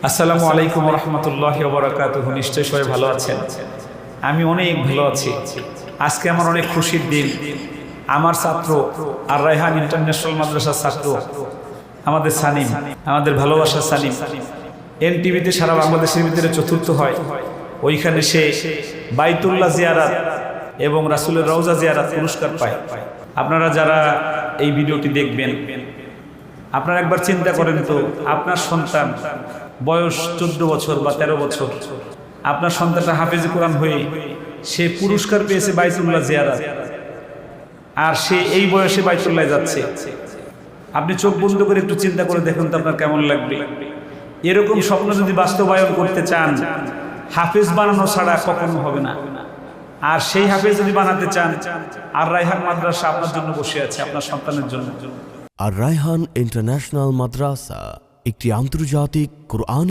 আসসালামু আলাইকুম রহমতুল্লাহি ওয়া বারাকাতুহু। নিশ্চয়ই সবাই ভালো আছেন, আমি অনেক ভালো আছি। আজকে আমার অনেক খুশির দিন। আমার ছাত্র আর রায়হান ইন্টারন্যাশনাল মাদ্রাসার ছাত্র আমাদের সানিম, আমাদের ভালোবাসার সানিম এনটিভিতে সারা বাংলাদেশের ভিতরে চতুর্থ হয়। ওইখানে সে বাইতুল্লাহ জিয়ারাত এবং রাসূলের রওজা জিয়ারাত পুরস্কার পায়। আপনারা যারা এই ভিডিওটি দেখবেন, আপনারা একবার চিন্তা করেন তো, আপনার সন্তান বয়স 14 বছর বা 13 বছর, আপনার সন্তানটা হাফেজে কোরআন হয়ে সে পুরস্কার পেয়েছে বাইতুল্লাহ জিয়ারাত, আর সে এই বয়সে বাইতুল্লাহ যাচ্ছে। আপনি চোখ বন্ধ করে একটু চিন্তা করে দেখুন তো আপনার কেমন লাগবে। এরকম স্বপ্ন যদি বাস্তবায়ন করতে চান, হাফেজ বানানো ছাড়া কখনো হবে না। আর সেই হাফেজ যদি বানাতে চান, আর রায়হান মাদ্রাসা আপনার জন্য বসে আছে, আপনার সন্তানের জন্য। আর রায়হান ইন্টারন্যাশনাল মাদ্রাসা একটি আন্তর্জাতিক কোরআন